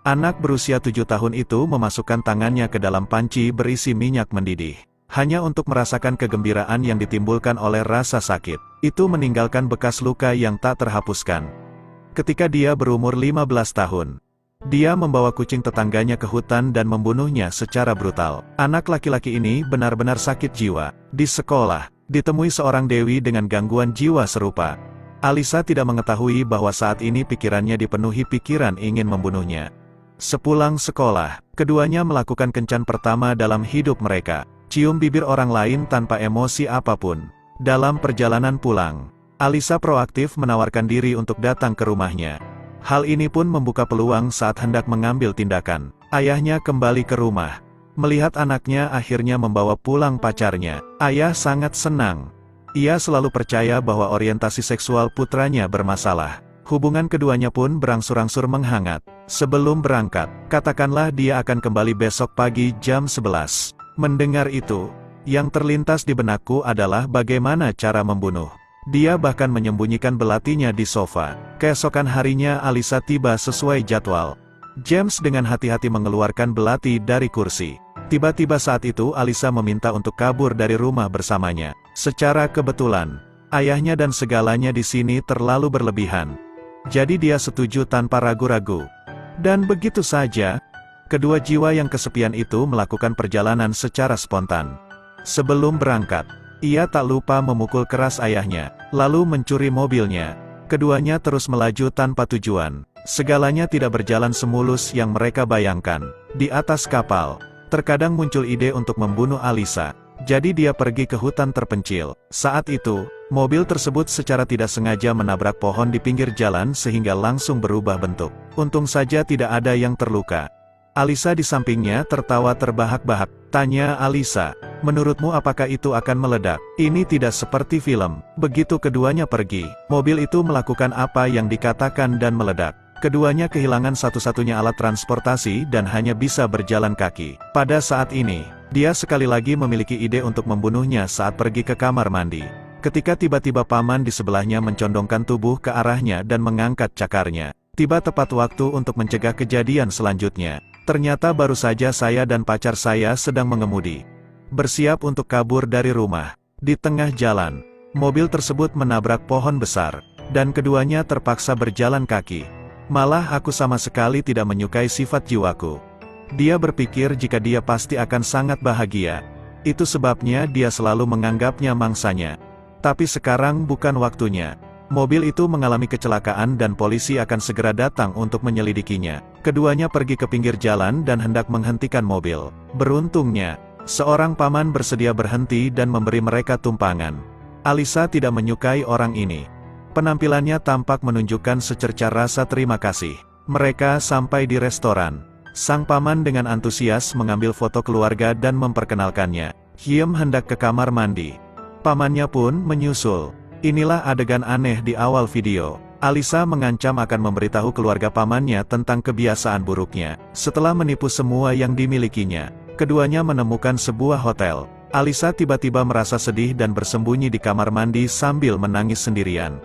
Anak berusia 7 tahun itu memasukkan tangannya ke dalam panci berisi minyak mendidih. Hanya untuk merasakan kegembiraan yang ditimbulkan oleh rasa sakit. Itu meninggalkan bekas luka yang tak terhapuskan. Ketika dia berumur 15 tahun, dia membawa kucing tetangganya ke hutan dan membunuhnya secara brutal. Anak laki-laki ini benar-benar sakit jiwa. Di sekolah, ditemui seorang dewi dengan gangguan jiwa serupa. Alisa tidak mengetahui bahwa saat ini pikirannya dipenuhi pikiran ingin membunuhnya. Sepulang sekolah, keduanya melakukan kencan pertama dalam hidup mereka. Cium bibir orang lain tanpa emosi apapun. Dalam perjalanan pulang, Alisa proaktif menawarkan diri untuk datang ke rumahnya. Hal ini pun membuka peluang saat hendak mengambil tindakan. Ayahnya kembali ke rumah. Melihat anaknya akhirnya membawa pulang pacarnya. Ayah sangat senang. Ia selalu percaya bahwa orientasi seksual putranya bermasalah. Hubungan keduanya pun berangsur-angsur menghangat. Sebelum berangkat, katakanlah dia akan kembali besok pagi jam 11. Mendengar itu, yang terlintas di benakku adalah bagaimana cara membunuh. Dia bahkan menyembunyikan belatinya di sofa. Keesokan harinya Alisa tiba sesuai jadwal. James dengan hati-hati mengeluarkan belati dari kursi. Tiba-tiba saat itu Alisa meminta untuk kabur dari rumah bersamanya. Secara kebetulan, ayahnya dan segalanya di sini terlalu berlebihan. Jadi dia setuju tanpa ragu-ragu. Dan begitu saja, kedua jiwa yang kesepian itu melakukan perjalanan secara spontan. Sebelum berangkat, ia tak lupa memukul keras ayahnya, lalu mencuri mobilnya. Keduanya terus melaju tanpa tujuan. Segalanya tidak berjalan semulus yang mereka bayangkan. Di atas kapal, terkadang muncul ide untuk membunuh Alisa. Jadi dia pergi ke hutan terpencil. Saat itu, mobil tersebut secara tidak sengaja menabrak pohon di pinggir jalan sehingga langsung berubah bentuk. Untung saja tidak ada yang terluka. Alisa di sampingnya tertawa terbahak-bahak. Tanya Alisa, menurutmu apakah itu akan meledak? Ini tidak seperti film. Begitu keduanya pergi, mobil itu melakukan apa yang dikatakan dan meledak. Keduanya kehilangan satu-satunya alat transportasi dan hanya bisa berjalan kaki. Pada saat ini, dia sekali lagi memiliki ide untuk membunuhnya saat pergi ke kamar mandi. Ketika tiba-tiba paman di sebelahnya mencondongkan tubuh ke arahnya dan mengangkat cakarnya. Tiba tepat waktu untuk mencegah kejadian selanjutnya. Ternyata baru saja saya dan pacar saya sedang mengemudi. Bersiap untuk kabur dari rumah. Di tengah jalan, mobil tersebut menabrak pohon besar. Dan keduanya terpaksa berjalan kaki. Malah aku sama sekali tidak menyukai sifat jiwaku. Dia berpikir jika dia pasti akan sangat bahagia. Itu sebabnya dia selalu menganggapnya mangsanya. Tapi sekarang bukan waktunya. Mobil itu mengalami kecelakaan dan polisi akan segera datang untuk menyelidikinya. Keduanya pergi ke pinggir jalan dan hendak menghentikan mobil. Beruntungnya, seorang paman bersedia berhenti dan memberi mereka tumpangan. Alisa tidak menyukai orang ini. Penampilannya tampak menunjukkan secerca rasa terima kasih. Mereka sampai di restoran. Sang paman dengan antusias mengambil foto keluarga dan memperkenalkannya. Hyem hendak ke kamar mandi. Pamannya pun menyusul. Inilah adegan aneh di awal video. Alisa mengancam akan memberitahu keluarga pamannya tentang kebiasaan buruknya. Setelah menipu semua yang dimilikinya, keduanya menemukan sebuah hotel. Alisa tiba-tiba merasa sedih dan bersembunyi di kamar mandi sambil menangis sendirian.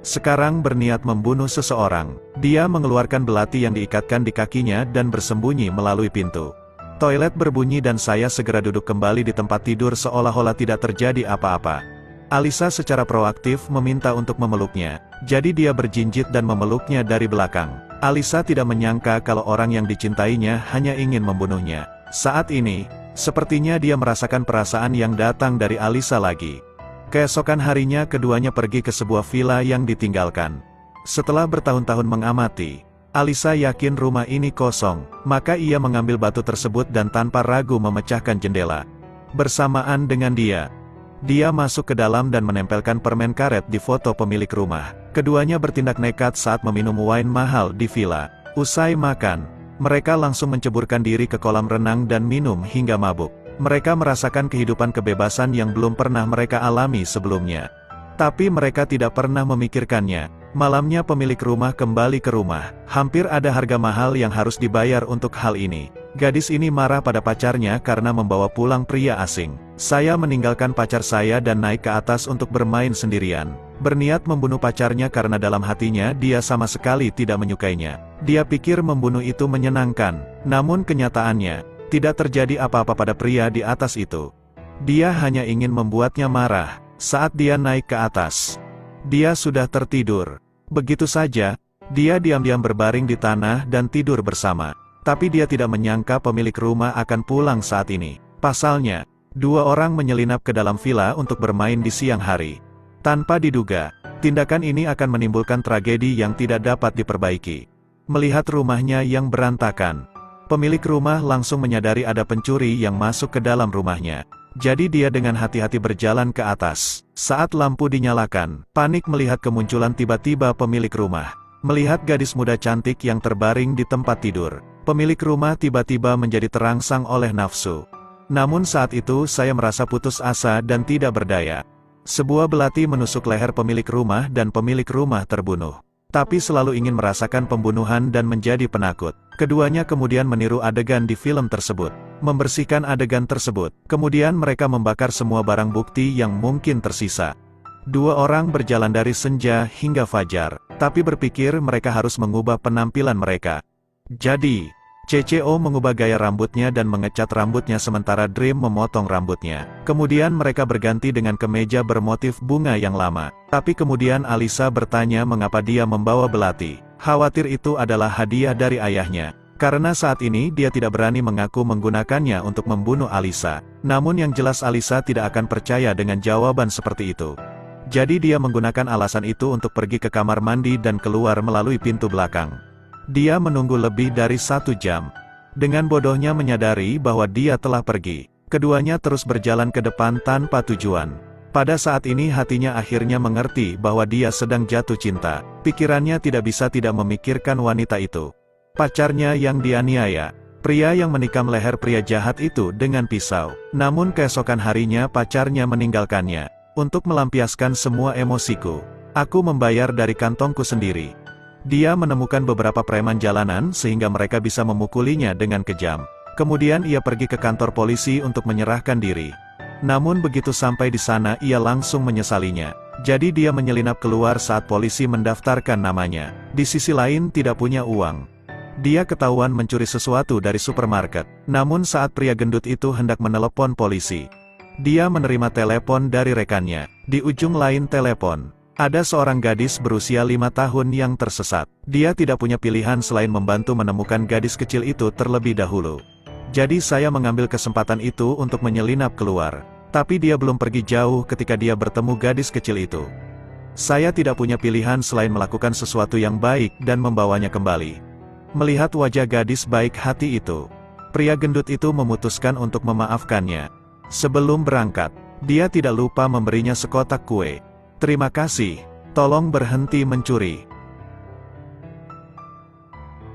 Sekarang berniat membunuh seseorang. Dia mengeluarkan belati yang diikatkan di kakinya dan bersembunyi melalui pintu. Toilet berbunyi dan saya segera duduk kembali di tempat tidur seolah-olah tidak terjadi apa-apa. Alisa secara proaktif meminta untuk memeluknya. Jadi dia berjinjit dan memeluknya dari belakang. Alisa tidak menyangka kalau orang yang dicintainya hanya ingin membunuhnya. Saat ini, sepertinya dia merasakan perasaan yang datang dari Alisa lagi. Keesokan harinya keduanya pergi ke sebuah villa yang ditinggalkan. Setelah bertahun-tahun mengamati, Alisa yakin rumah ini kosong, maka ia mengambil batu tersebut dan tanpa ragu memecahkan jendela. Bersamaan dengan dia masuk ke dalam dan menempelkan permen karet di foto pemilik rumah. Keduanya bertindak nekat saat meminum wine mahal di villa. Usai makan, mereka langsung menceburkan diri ke kolam renang dan minum hingga mabuk. Mereka merasakan kehidupan kebebasan yang belum pernah mereka alami sebelumnya. Tapi mereka tidak pernah memikirkannya. Malamnya pemilik rumah kembali ke rumah. Hampir ada harga mahal yang harus dibayar untuk hal ini. Gadis ini marah pada pacarnya karena membawa pulang pria asing. Saya meninggalkan pacar saya dan naik ke atas untuk bermain sendirian. Berniat membunuh pacarnya karena dalam hatinya dia sama sekali tidak menyukainya. Dia pikir membunuh itu menyenangkan. Namun kenyataannya, tidak terjadi apa-apa pada pria di atas itu. Dia hanya ingin membuatnya marah. Saat dia naik ke atas, dia sudah tertidur. Begitu saja, dia diam-diam berbaring di tanah dan tidur bersama. Tapi dia tidak menyangka pemilik rumah akan pulang saat ini. Pasalnya, dua orang menyelinap ke dalam villa untuk bermain di siang hari. Tanpa diduga, tindakan ini akan menimbulkan tragedi yang tidak dapat diperbaiki. Melihat rumahnya yang berantakan, pemilik rumah langsung menyadari ada pencuri yang masuk ke dalam rumahnya. Jadi dia dengan hati-hati berjalan ke atas. Saat lampu dinyalakan, panik melihat kemunculan tiba-tiba pemilik rumah. Melihat gadis muda cantik yang terbaring di tempat tidur, pemilik rumah tiba-tiba menjadi terangsang oleh nafsu. Namun saat itu saya merasa putus asa dan tidak berdaya. Sebuah belati menusuk leher pemilik rumah dan pemilik rumah terbunuh. Tapi selalu ingin merasakan pembunuhan dan menjadi penakut. Keduanya kemudian meniru adegan di film tersebut. Membersihkan adegan tersebut, kemudian mereka membakar semua barang bukti yang mungkin tersisa. Dua orang berjalan dari senja hingga fajar, tapi berpikir mereka harus mengubah penampilan mereka. Jadi, CCO mengubah gaya rambutnya dan mengecat rambutnya sementara Dream memotong rambutnya. Kemudian mereka berganti dengan kemeja bermotif bunga yang lama. Tapi kemudian Alisa bertanya mengapa dia membawa belati. Khawatir itu adalah hadiah dari ayahnya. Karena saat ini dia tidak berani mengaku menggunakannya untuk membunuh Alisa. Namun yang jelas Alisa tidak akan percaya dengan jawaban seperti itu. Jadi dia menggunakan alasan itu untuk pergi ke kamar mandi dan keluar melalui pintu belakang. Dia menunggu lebih dari 1 jam. Dengan bodohnya menyadari bahwa dia telah pergi, keduanya terus berjalan ke depan tanpa tujuan. Pada saat ini hatinya akhirnya mengerti bahwa dia sedang jatuh cinta. Pikirannya tidak bisa tidak memikirkan wanita itu. Pacarnya yang dianiaya. Pria yang menikam leher pria jahat itu dengan pisau. Namun keesokan harinya pacarnya meninggalkannya. Untuk melampiaskan semua emosiku, aku membayar dari kantongku sendiri. Dia menemukan beberapa preman jalanan sehingga mereka bisa memukulinya dengan kejam. Kemudian ia pergi ke kantor polisi untuk menyerahkan diri. Namun begitu sampai di sana ia langsung menyesalinya. Jadi dia menyelinap keluar saat polisi mendaftarkan namanya. Di sisi lain tidak punya uang. Dia ketahuan mencuri sesuatu dari supermarket. Namun saat pria gendut itu hendak menelepon polisi, dia menerima telepon dari rekannya. Di ujung lain telepon, ada seorang gadis berusia 5 tahun yang tersesat. Dia tidak punya pilihan selain membantu menemukan gadis kecil itu terlebih dahulu. Jadi saya mengambil kesempatan itu untuk menyelinap keluar. Tapi dia belum pergi jauh ketika dia bertemu gadis kecil itu. Saya tidak punya pilihan selain melakukan sesuatu yang baik dan membawanya kembali. Melihat wajah gadis baik hati itu, pria gendut itu memutuskan untuk memaafkannya. Sebelum berangkat, dia tidak lupa memberinya sekotak kue. Terima kasih, tolong berhenti mencuri.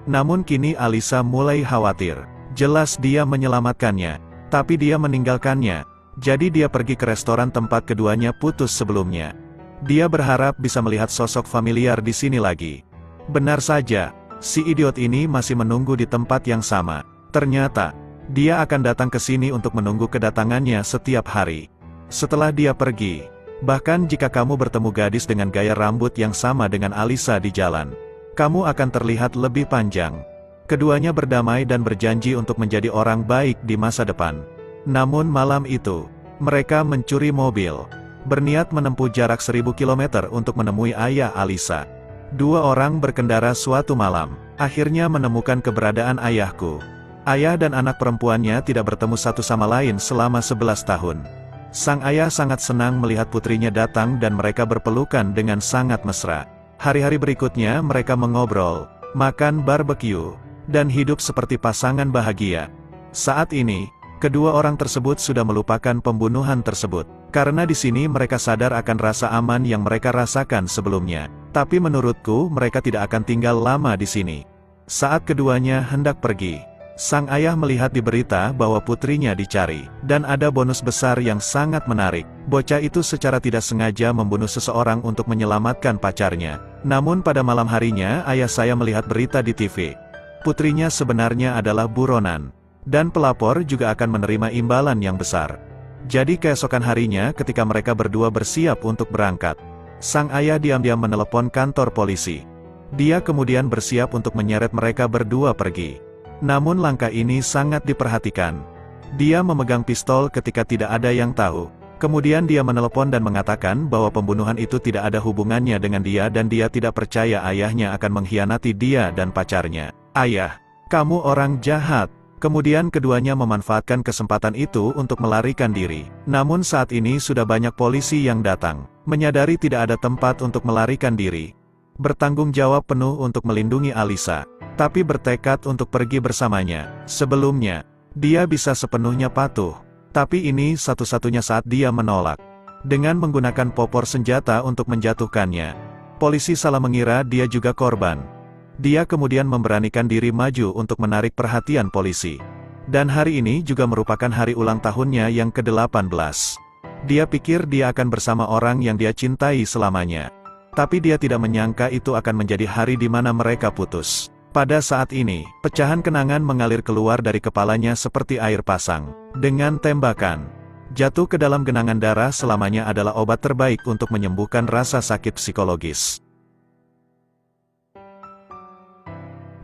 Namun kini Alisa mulai khawatir. Jelas dia menyelamatkannya, tapi dia meninggalkannya. Jadi dia pergi ke restoran tempat keduanya putus sebelumnya. Dia berharap bisa melihat sosok familiar di sini lagi. Benar saja, si idiot ini masih menunggu di tempat yang sama. Ternyata, dia akan datang ke sini untuk menunggu kedatangannya setiap hari. Setelah dia pergi, bahkan jika kamu bertemu gadis dengan gaya rambut yang sama dengan Alisa di jalan, kamu akan terlihat lebih panjang. Keduanya berdamai dan berjanji untuk menjadi orang baik di masa depan. Namun malam itu, mereka mencuri mobil, berniat menempuh jarak 1000 km untuk menemui ayah Alisa. Dua orang berkendara suatu malam, akhirnya menemukan keberadaan ayahku. Ayah dan anak perempuannya tidak bertemu satu sama lain selama 11 tahun. Sang ayah sangat senang melihat putrinya datang dan mereka berpelukan dengan sangat mesra. Hari-hari berikutnya mereka mengobrol, makan barbecue, dan hidup seperti pasangan bahagia. Saat ini, kedua orang tersebut sudah melupakan pembunuhan tersebut. Karena di sini mereka sadar akan rasa aman yang mereka rasakan sebelumnya. Tapi menurutku mereka tidak akan tinggal lama di sini. Saat keduanya hendak pergi, Sang ayah melihat di berita bahwa putrinya dicari, dan ada bonus besar yang sangat menarik. Bocah itu secara tidak sengaja membunuh seseorang untuk menyelamatkan pacarnya. Namun pada malam harinya ayah saya melihat berita di TV. Putrinya sebenarnya adalah buronan. Dan pelapor juga akan menerima imbalan yang besar. Jadi keesokan harinya ketika mereka berdua bersiap untuk berangkat, sang ayah diam-diam menelepon kantor polisi. Dia kemudian bersiap untuk menyeret mereka berdua pergi. Namun langkah ini sangat diperhatikan. Dia memegang pistol ketika tidak ada yang tahu. Kemudian dia menelepon dan mengatakan bahwa pembunuhan itu tidak ada hubungannya dengan dia dan dia tidak percaya ayahnya akan mengkhianati dia dan pacarnya. "Ayah, kamu orang jahat." Kemudian keduanya memanfaatkan kesempatan itu untuk melarikan diri. Namun saat ini sudah banyak polisi yang datang. Menyadari tidak ada tempat untuk melarikan diri. Bertanggung jawab penuh untuk melindungi Alisa. Tapi bertekad untuk pergi bersamanya. Sebelumnya, dia bisa sepenuhnya patuh. Tapi ini satu-satunya saat dia menolak. Dengan menggunakan popor senjata untuk menjatuhkannya. Polisi salah mengira dia juga korban. Dia kemudian memberanikan diri maju untuk menarik perhatian polisi. Dan hari ini juga merupakan hari ulang tahunnya yang ke-18. Dia pikir dia akan bersama orang yang dia cintai selamanya. Tapi dia tidak menyangka itu akan menjadi hari di mana mereka putus. Pada saat ini, pecahan kenangan mengalir keluar dari kepalanya seperti air pasang. Dengan tembakan, jatuh ke dalam genangan darah selamanya adalah obat terbaik untuk menyembuhkan rasa sakit psikologis.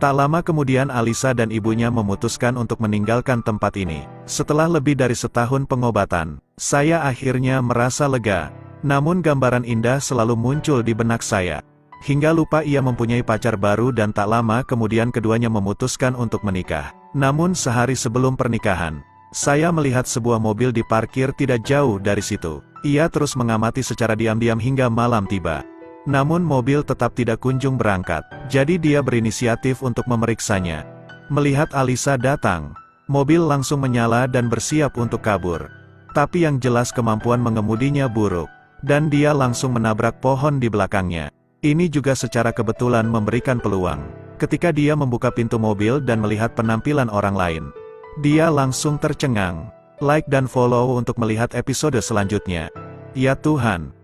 Tak lama kemudian Alisa dan ibunya memutuskan untuk meninggalkan tempat ini. Setelah lebih dari setahun pengobatan, saya akhirnya merasa lega. Namun gambaran indah selalu muncul di benak saya. Hingga lupa ia mempunyai pacar baru dan tak lama kemudian keduanya memutuskan untuk menikah. Namun sehari sebelum pernikahan, saya melihat sebuah mobil diparkir tidak jauh dari situ. Ia terus mengamati secara diam-diam hingga malam tiba. Namun mobil tetap tidak kunjung berangkat, jadi dia berinisiatif untuk memeriksanya. Melihat Alisa datang, mobil langsung menyala dan bersiap untuk kabur. Tapi yang jelas kemampuan mengemudinya buruk, dan dia langsung menabrak pohon di belakangnya. Ini juga secara kebetulan memberikan peluang. Ketika dia membuka pintu mobil dan melihat penampilan orang lain, dia langsung tercengang. Like dan follow untuk melihat episode selanjutnya. Ya Tuhan!